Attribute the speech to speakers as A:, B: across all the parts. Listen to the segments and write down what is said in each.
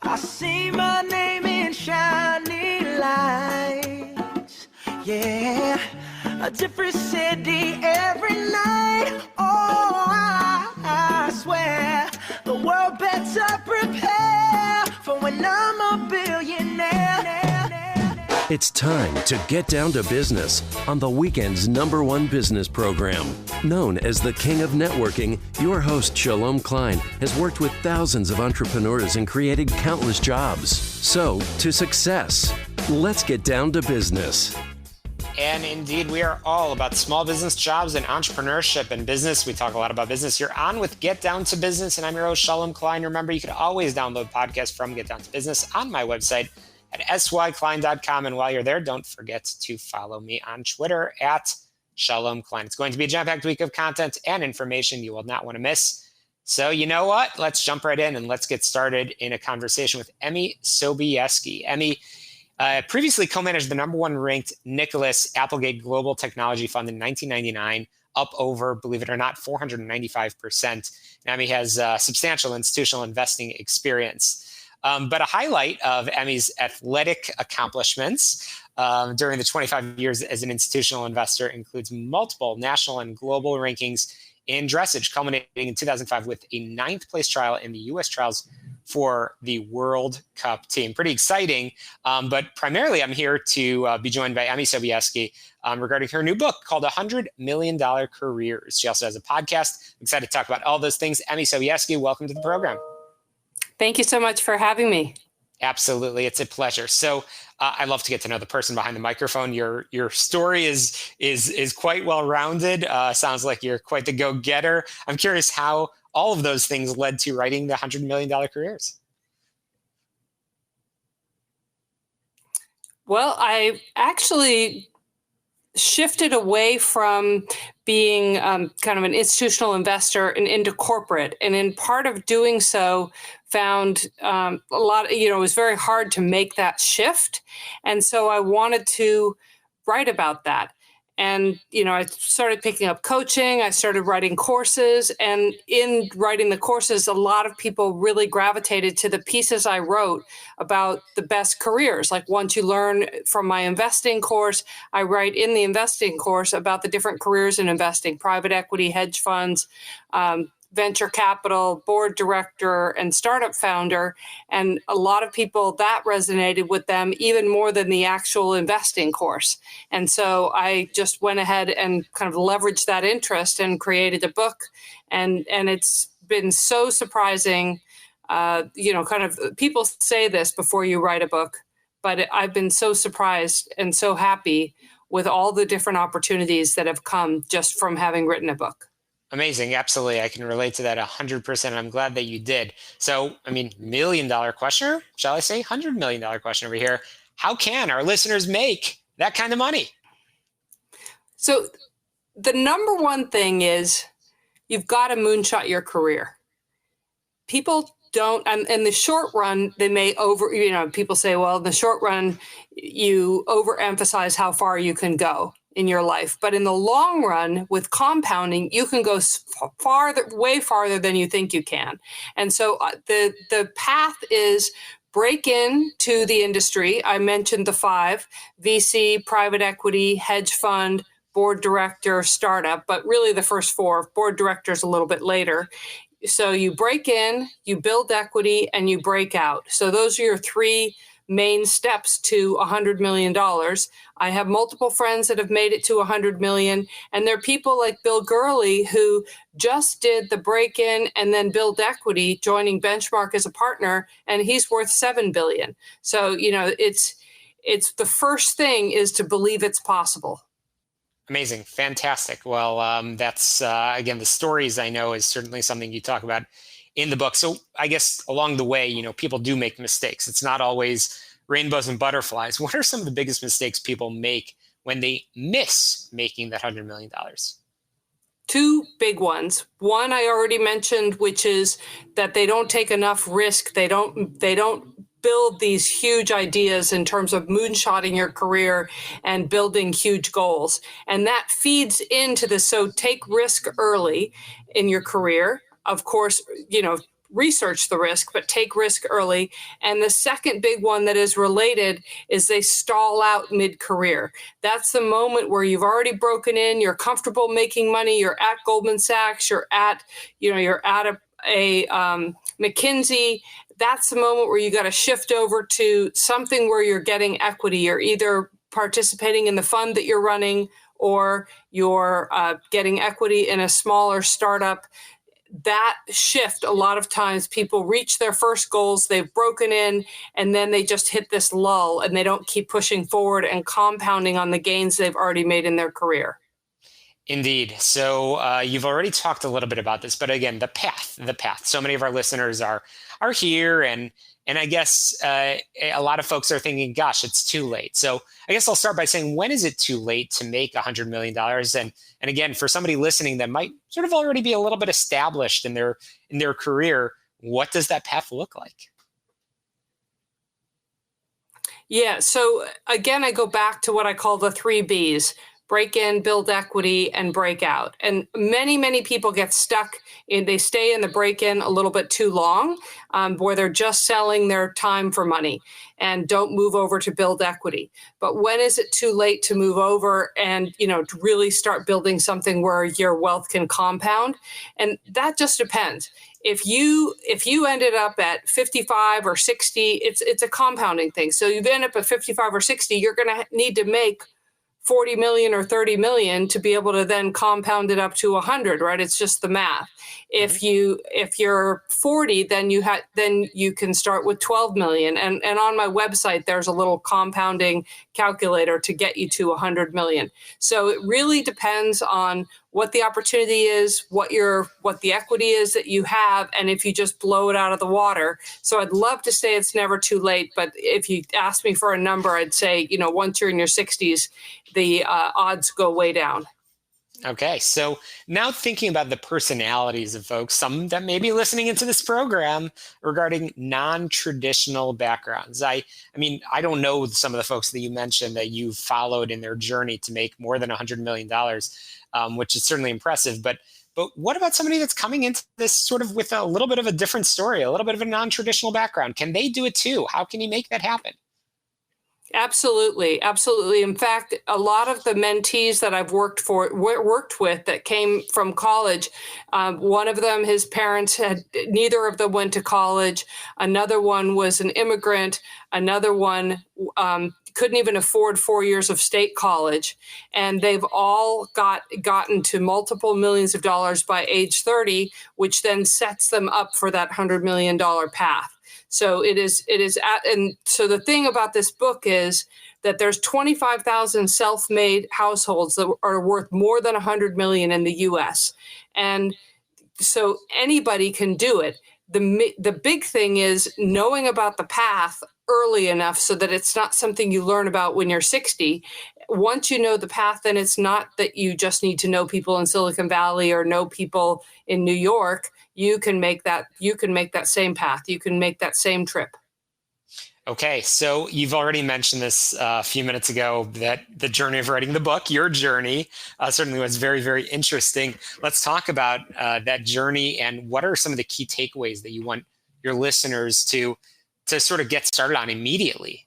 A: I see my name in shining lights, yeah, a different city every night. Oh, I swear the world better prepare for when I'm a billionaire.
B: It's time to get down to business on the weekend's #1 business program. Known as the King of Networking, your host, Shalom Klein, has worked with thousands of entrepreneurs and created countless jobs. So, to success. Let's get down to business.
C: And indeed, we are all about small business jobs and entrepreneurship and business. We talk a lot about business. You're on with Get Down to Business, and I'm your host, Shalom Klein. Remember, you can always download podcasts from Get Down to Business on my website at syklein.com. And while you're there, don't forget to follow me on Twitter at Shalom Klein. It's going to be a jam-packed week of content and information you will not want to miss. So you know what? Let's jump right in and let's get started in a conversation with Emmy Sobieski. Emmy previously co-managed the #1 ranked Nicholas Applegate Global Technology Fund in 1999, up over, believe it or not, 495%. And Emmy has substantial institutional investing experience. But a highlight of Emmy's athletic accomplishments during the 25 years as an institutional investor includes multiple national and global rankings in dressage, culminating in 2005 with a 9th place trial in the U.S. trials for the World Cup team. Pretty exciting, but primarily I'm here to be joined by Emmy Sobieski regarding her new book called $100 Million Careers. She also has a podcast. I'm excited to talk about all those things. Emmy Sobieski, welcome to the program.
D: Thank you so much for having me.
C: Absolutely. It's a pleasure. So I love to get to know the person behind the microphone. Your story is quite well-rounded. Sounds like you're quite the go-getter. I'm curious how all of those things led to writing the $100 Million Careers.
D: Well, I actually shifted away from being kind of an institutional investor and into corporate. And in part of doing so, found a lot, it was very hard to make that shift. And so I wanted to write about that. And, I started picking up coaching. I started writing courses. And in writing the courses, a lot of people really gravitated to the pieces I wrote about the best careers. Like once you learn from my investing course, I write in the investing course about the different careers in investing, private equity, hedge funds, venture capital, board director, and startup founder. And a lot of people, that resonated with them even more than the actual investing course. And so I just went ahead and kind of leveraged that interest and created a book. And it's been so surprising. Kind of people say this before you write a book, but I've been so surprised and so happy with all the different opportunities that have come just from having written a book.
C: Amazing. Absolutely. I can relate to that 100%. And I'm glad that you did. So, $1 million question, shall I say? $100 million question over here. How can our listeners make that kind of money?
D: So the number one thing is you've got to moonshot your career. People don't, and in the short run, they may people say, well, in the short run, you overemphasize how far you can go in your life. But in the long run, with compounding, you can go way farther than you think you can. And so the path is break into the industry. I mentioned the 5: VC, private equity, hedge fund, board director, startup, but really the first 4, board directors a little bit later. So you break in, you build equity, and you break out. So those are your 3 main steps to $100 million. I have multiple friends that have made it to $100 million. And there are people like Bill Gurley who just did the break-in and then build equity, joining Benchmark as a partner, and he's worth $7 billion. So, it's the first thing is to believe it's possible.
C: Amazing. Fantastic. Well, that's, again, the stories I know is certainly something you talk about in the book. So I guess along the way, people do make mistakes. It's not always rainbows and butterflies. What are some of the biggest mistakes people make when they miss making that $100 million?
D: 2 big ones. One I already mentioned, which is that they don't take enough risk. They don't build these huge ideas in terms of moonshotting your career and building huge goals. And that feeds into this. So take risk early in your career. Of course, research the risk, but take risk early. And the second big one that is related is they stall out mid-career. That's the moment where you've already broken in, you're comfortable making money, you're at Goldman Sachs, you're at a McKinsey. That's the moment where you got to shift over to something where you're getting equity. You're either participating in the fund that you're running, or you're getting equity in a smaller startup. That shift, a lot of times people reach their first goals, they've broken in, and then they just hit this lull and they don't keep pushing forward and compounding on the gains they've already made in their career.
C: Indeed. So you've already talked a little bit about this, but again, the path. So many of our listeners are here, and I guess a lot of folks are thinking, gosh, it's too late. So I guess I'll start by saying, when is it too late to make $100 million? And again, for somebody listening that might sort of already be a little bit established in their career, what does that path look like?
D: Yeah. So again, I go back to what I call the 3 Bs: break in, build equity, and break out. And many people get stuck they stay in the break in a little bit too long, where they're just selling their time for money and don't move over to build equity. But when is it too late to move over and, to really start building something where your wealth can compound? And that just depends. If you ended up at 55 or 60, it's a compounding thing. So you end up at 55 or 60, you're going to need to make 40 million or 30 million to be able to then compound it up to 100, right? It's just the math. If you're 40, then you can start with 12 million. And on my website, there's a little compounding calculator to get you to 100 million. So it really depends on what the opportunity is, what the equity is that you have, and if you just blow it out of the water. So I'd love to say it's never too late, but if you ask me for a number, I'd say, once you're in your 60s, the odds go way down.
C: Okay, so now thinking about the personalities of folks, some that may be listening into this program regarding non-traditional backgrounds. I mean, I don't know some of the folks that you mentioned that you followed in their journey to make more than $100 million, which is certainly impressive. But what about somebody that's coming into this sort of with a little bit of a different story, a little bit of a non-traditional background? Can they do it too? How can you make that happen?
D: Absolutely. In fact, a lot of the mentees that I've worked with that came from college, one of them, his parents neither of them went to college. Another one was an immigrant. Another one couldn't even afford 4 years of state college. And they've all gotten to multiple millions of dollars by age 30, which then sets them up for that $100 million path. So and so the thing about this book is that there's 25,000 self-made households that are worth more than 100 million in the US. And so anybody can do it. The big thing is knowing about the path early enough so that it's not something you learn about when you're 60. Once you know the path, then it's not that you just need to know people in Silicon Valley or know people in New York. You can make that same path. You can make that same trip.
C: Okay, so you've already mentioned this a few minutes ago, that the journey of writing the book, your journey, certainly was very, very interesting. Let's talk about that journey, and what are some of the key takeaways that you want your listeners to sort of get started on immediately?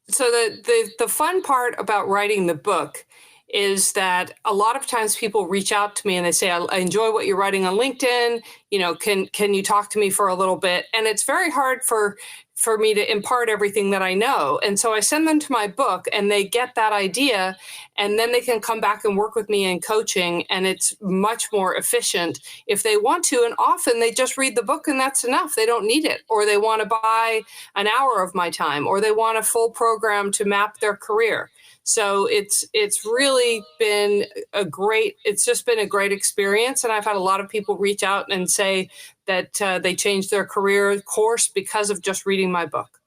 D: So the fun part about writing the book is that a lot of times people reach out to me and they say, I enjoy what you're writing on LinkedIn. Can you talk to me for a little bit? And it's very hard for me to impart everything that I know. And so I send them to my book and they get that idea, and then they can come back and work with me in coaching, and it's much more efficient if they want to. And often they just read the book and that's enough. They don't need it, or they want to buy an hour of my time, or they want a full program to map their career. So it's really been it's just been a great experience. And I've had a lot of people reach out and say that they changed their career course because of just reading my book.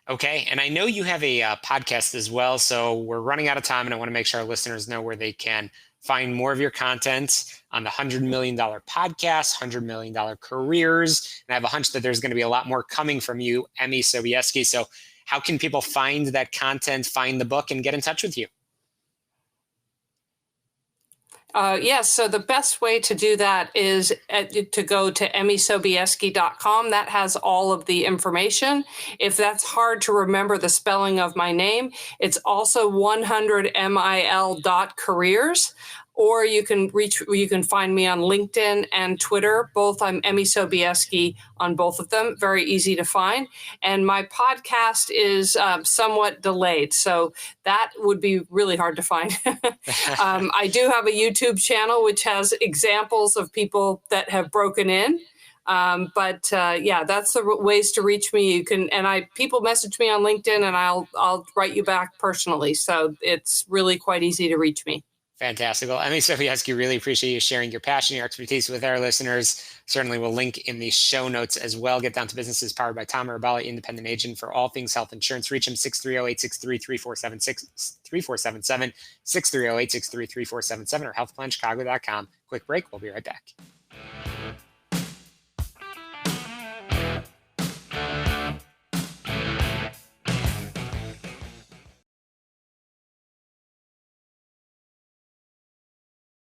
C: Okay. And I know you have a podcast as well. So we're running out of time, and I want to make sure our listeners know where they can find more of your content on the $100 Million Podcast, $100 Million Careers. And I have a hunch that there's going to be a lot more coming from you, Emmy Sobieski. So how can people find that content, find the book, and get in touch with you?
D: Yes. So the best way to do that is to go to emmysobieski.com. That has all of the information. If that's hard to remember the spelling of my name, it's also 100mil.careers. Or you can find me on LinkedIn and Twitter. Both, I'm Emmy Sobieski on both of them. Very easy to find. And my podcast is somewhat delayed, so that would be really hard to find. I do have a YouTube channel which has examples of people that have broken in. But that's the ways to reach me. You can, people message me on LinkedIn, and I'll write you back personally. So it's really quite easy to reach me.
C: Fantastic. Well, Emmy Sobieski, really appreciate you sharing your passion, your expertise with our listeners. Certainly we'll link in the show notes as well. Get Down to Business is powered by Tom Arabali, independent agent for all things health insurance. Reach him 630-863-3477, 630-863-3477, or healthplanchicago.com. Quick break. We'll be right back.